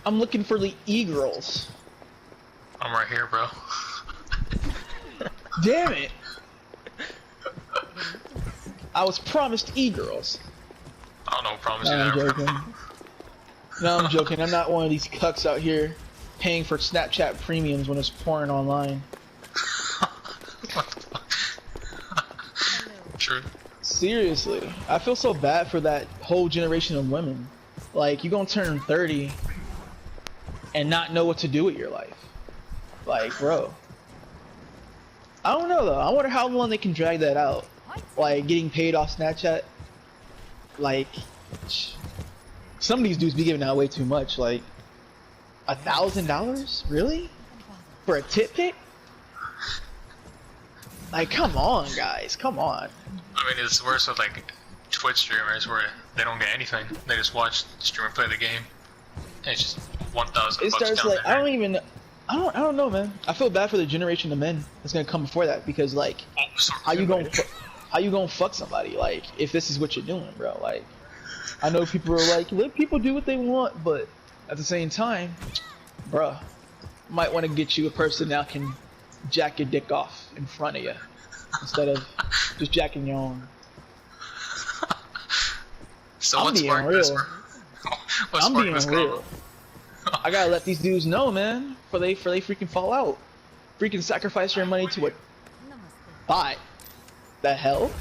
I'm looking for the e-girls. I'm right here, bro. Damn it! I was promised e-girls. I don't know what promise No, you I'm there, joking. bro. No, I'm joking. I'm not one of these cucks out here paying for Snapchat premiums when it's porn online. What the fuck? True. Seriously, I feel so bad for that whole generation of women. Like, you gonna turn 30 and not know what to do with your life. Like, bro. I don't know though. I wonder how long they can drag that out. Like, getting paid off Snapchat. Like, some of these dudes be giving out way too much. Like, $1,000? Really? For a tit pic? Like, come on, guys. Come on. I mean, it's worse with like Twitch streamers where they don't get anything. They just watch the streamer play the game. And it's just 1,000 It bucks starts down like, there. I don't know, man. I feel bad for the generation of men that's gonna come before that, because like, Oh, sorry. how you gonna fuck somebody, like, if this is what you're doing, bro? Like, I know people are like, let people do what they want, but at the same time, bruh, might want to get you a person that can jack your dick off in front of you instead of just jacking your own. So I'm what being sparked this, real. bro? What I'm sparked being this real. convo? I gotta let these dudes know, man, for they freaking fall out. Freaking sacrifice your money to a bot. The hell?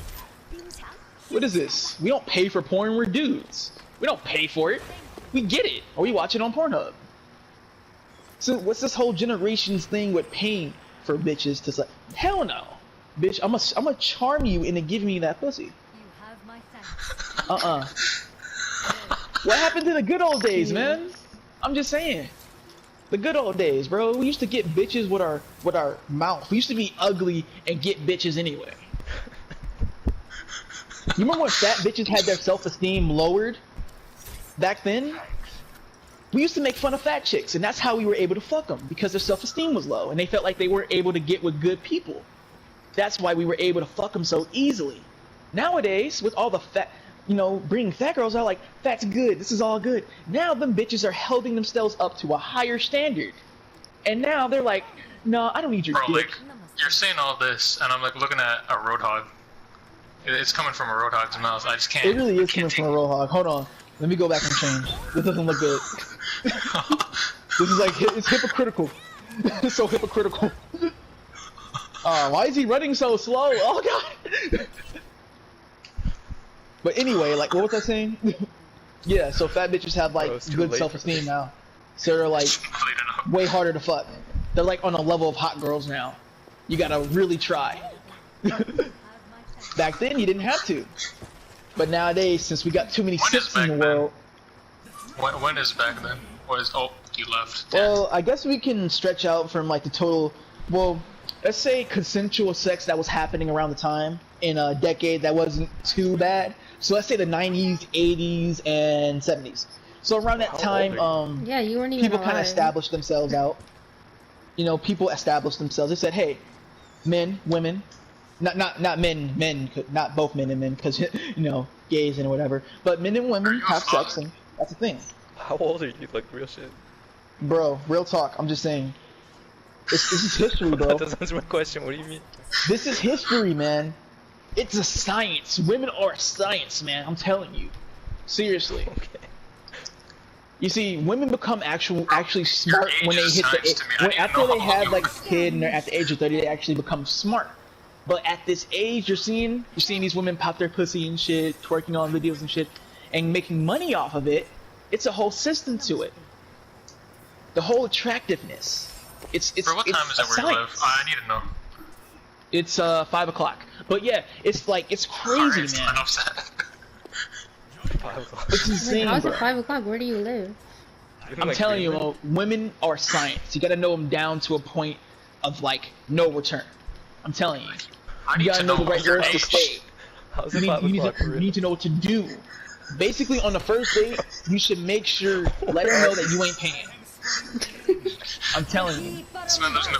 What is this? We don't pay for porn, we're dudes. We don't pay for it. We get it. Or we watch it on Pornhub. So what's this whole generation's thing with paying for bitches to say, hell no. Bitch, I'm gonna charm you into giving me that pussy. What happened to the good old days, man? I'm just saying. The good old days, bro. We used to get bitches with our mouth. We used to be ugly and get bitches anyway. You remember when fat bitches had their self-esteem lowered back then? We used to make fun of fat chicks, and that's how we were able to fuck them, because their self-esteem was low and they felt like they weren't able to get with good people. That's why we were able to fuck them so easily. Nowadays, with all the fat, you know, bringing fat girls out, like, fat's good, this is all good. Now them bitches are holding themselves up to a higher standard. And now they're like, no, I don't need your Bro, dick. like, you're saying all this, and I'm like looking at a roadhog. It's coming from a roadhog's mouth. I just can't. It really is coming from a roadhog. Hold on. Let me go back and change. This doesn't look good. This is like, it's hypocritical. It's so hypocritical. Why is he running so slow? Oh god! But anyway, like, what was I saying? Yeah, so fat bitches have like good self-esteem now. So they're like way harder to fuck. They're like on a level of hot girls now. You gotta really try. Back then you didn't have to. But nowadays, since we got too many sips in the world. When is back then? What is? Oh, you left. Well, I guess we can stretch out from like the total. Well, let's say consensual sex that was happening around the time in a decade that wasn't too bad. So let's say the 90s, 80s, and 70s. So around that time, yeah, you weren't even people kind of established themselves out. You know, people established themselves. They said, "Hey, men, women, not men, not both men and men, because you know, gays and whatever. But men and women have sex, and that's the thing." How old are you? Like, real shit. Bro, real talk. I'm just saying. This is history, bro. That doesn't answer my question. What do you mean? This is history, man. It's a science. Women are a science, man. I'm telling you. Seriously. Okay. You see, women become actually smart when they hit after they have like a kid and they're at the age of 30, they actually become smart. But at this age, you're seeing these women pop their pussy and shit, twerking on videos and shit, and making money off of it. It's a whole system to it. The whole attractiveness. It's For what time is it where you live? I need to know. It's 5 o'clock. But yeah, it's like, it's crazy, Alright, man. enough said. 5 o'clock. It's insane, How's bro. it 5 o'clock? Where do you live? I'm telling you, women are science. You gotta know them down to a point of like no return. I'm telling you. You gotta know the right words to say. How's You it 5 o'clock? need to know what to do. Basically, on the first date, you should make sure, let her know that you ain't paying. I'm telling you. This man, there's no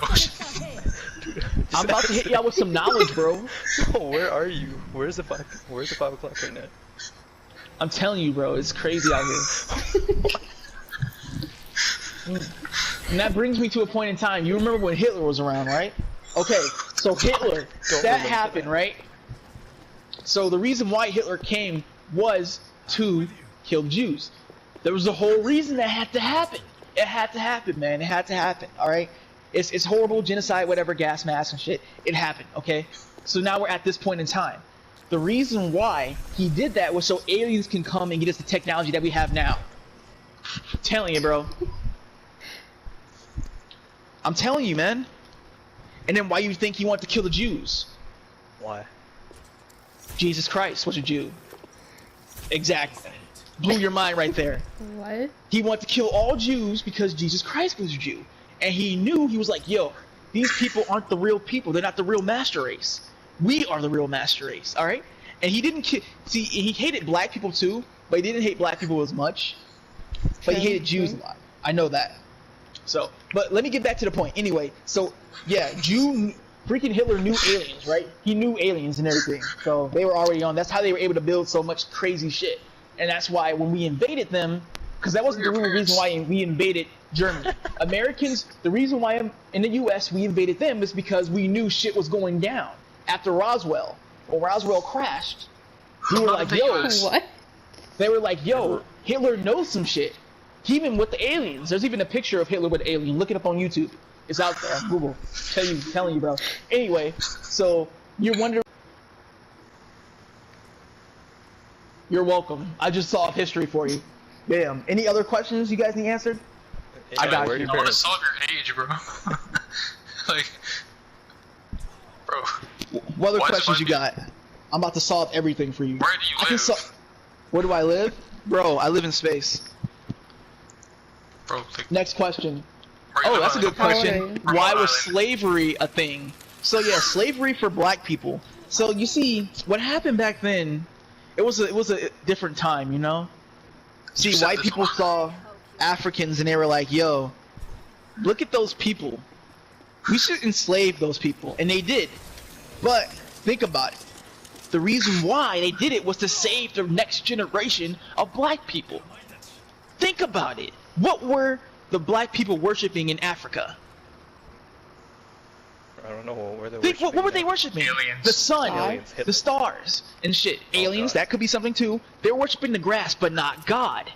I'm about to hit y'all with some knowledge, bro. Oh, where are you? Where's the 5 o'clock right now? I'm telling you, bro. It's crazy out here. And that brings me to a point in time. You remember when Hitler was around, right? Okay, so Hitler, that happened, right? So the reason why Hitler came was to kill Jews. There was a whole reason that had to happen. It had to happen, man. It had to happen, all right? It's horrible, genocide, whatever, gas mask and shit. It happened, okay? So now we're at this point in time. The reason why he did that was so aliens can come and get us the technology that we have now. I'm telling you, bro. I'm telling you, man. And then why you think he wanted to kill the Jews? Why? Jesus Christ was a Jew. Exactly. Blew your mind right there. What? He wanted to kill all Jews because Jesus Christ was a Jew. And he knew, he was like, yo, these people aren't the real people. They're not the real master race. We are the real master race, all right? And he didn't see, he hated black people too, but he didn't hate black people as much. But he hated Jews a lot. I know that. So, but let me get back to the point. Anyway, so yeah, freaking Hitler knew aliens, right? He knew aliens and everything. So they were already on. That's how they were able to build so much crazy shit. And that's why when we invaded them, because that wasn't the real reason why we invaded Germany. Americans, the reason why in the U.S. we invaded them is because we knew shit was going down after Roswell. When Roswell crashed, we were like, yo, What? they were like, yo, Hitler knows some shit. Even with the aliens. There's even a picture of Hitler with the alien. Look it up on YouTube. It's out there on Google. Telling you, bro. Anyway, so you're wondering. You're welcome. I just solved history for you. Damn. Any other questions you guys need answered? I got you. I want to solve your age, bro. Like, bro. What other questions you got? I'm about to solve everything for you. Where do you live? Where do I live? Bro, I live in space. Bro, like, Next question. Oh, that's a good question. Why was slavery a thing? So yeah, slavery for black people. So you see, what happened back then, it was a different time, you know? See, white people saw Africans and they were like, yo, look at those people. We should enslave those people. And they did. But think about it. The reason why they did it was to save the next generation of black people. Think about it. What were the black people worshiping in Africa? I don't know. What were they Think, worshiping? what were they worshiping? Aliens. The sun, Aliens, the stars, and shit. Aliens, God. that could be something too. They're worshiping the grass, but not God.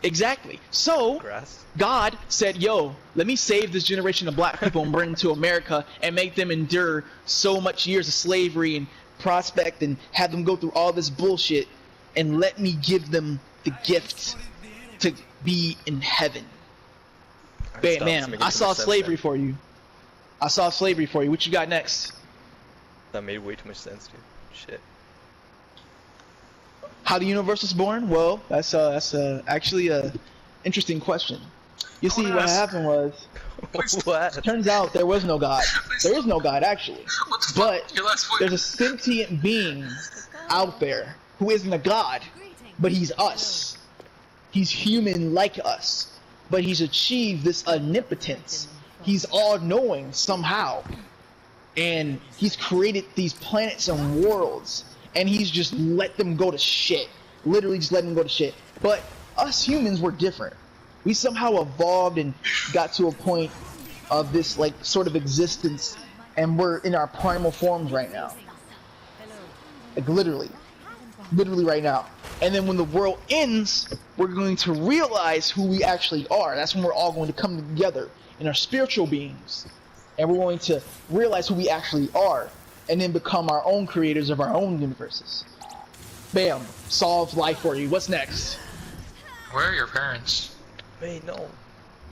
Exactly. So, Grass? God said, yo, let me save this generation of black people and bring them to America and make them endure so much years of slavery and prospect and have them go through all this bullshit and let me give them the gift to be in heaven. Stop, Bam, it's I making saw too much sense slavery then. for you. I saw slavery for you. What you got next? That made way too much sense, dude. Shit. How the universe was born? Well, that's actually a interesting question. You see, what happened was, What? turns out there was no God. There is no God actually, what the but fuck? Your last point. there's a sentient being out there who isn't a God, but he's us. He's human like us, but he's achieved this omnipotence. He's all-knowing somehow, and he's created these planets and worlds, and he's just let them go to shit. Literally just let them go to shit. But us humans were different. We somehow evolved and got to a point of this like sort of existence, and we're in our primal forms right now. Like literally right now. And then when the world ends, we're going to realize who we actually are. That's when we're all going to come together in our spiritual beings, and we're going to realize who we actually are, and then become our own creators of our own universes. Bam, solved life for you. What's next? Where are your parents? Wait, no.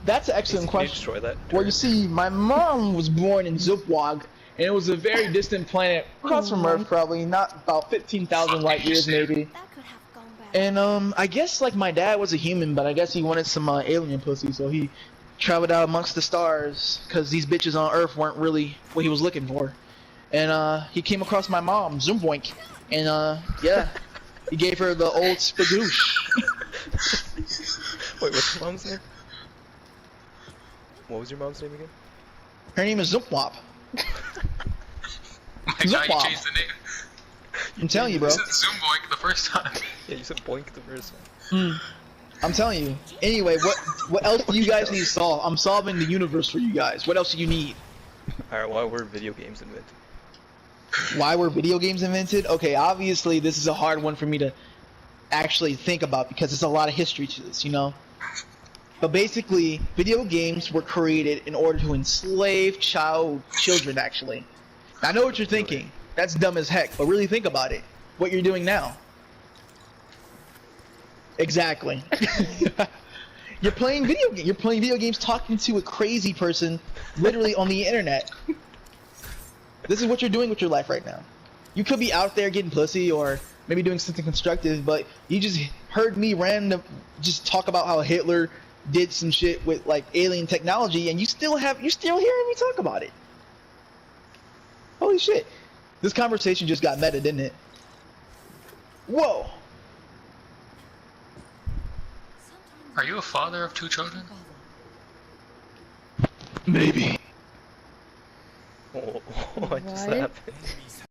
That's an excellent Can you question. destroy that? Well, you see, my mom was born in Zupwag, and it was a very distant planet across from Earth, probably not about 15,000 light years, maybe. That could have gone bad. And I guess like my dad was a human, but I guess he wanted some alien pussy, so he traveled out amongst the stars, because these bitches on Earth weren't really what he was looking for. And he came across my mom, Zoomboink, and yeah, he gave her the old spagoosh. Wait, what's your mom's name? What was your mom's name again? Her name is Zoomwop. My God, you Zoopwop. changed the name. I'm telling you, bro. You said Zoomboink the first time. Yeah, you said Boink the first one. I'm telling you. Anyway, what else do you guys need to solve? I'm solving the universe for you guys. What else do you need? Alright, why were video games invented? Why were video games invented? Okay, obviously this is a hard one for me to actually think about because there's a lot of history to this, you know? But basically, video games were created in order to enslave children, actually. I know what you're thinking. That's dumb as heck, but really think about it. What you're doing now. Exactly. You're playing video games talking to a crazy person literally on the internet. This is what you're doing with your life right now. You could be out there getting pussy or maybe doing something constructive, but you just heard me just talk about how Hitler did some shit with like alien technology, and you're still hearing me talk about it. Holy shit. This conversation just got meta, didn't it? Whoa. Are you a father of 2 children? Maybe. What just What? happened?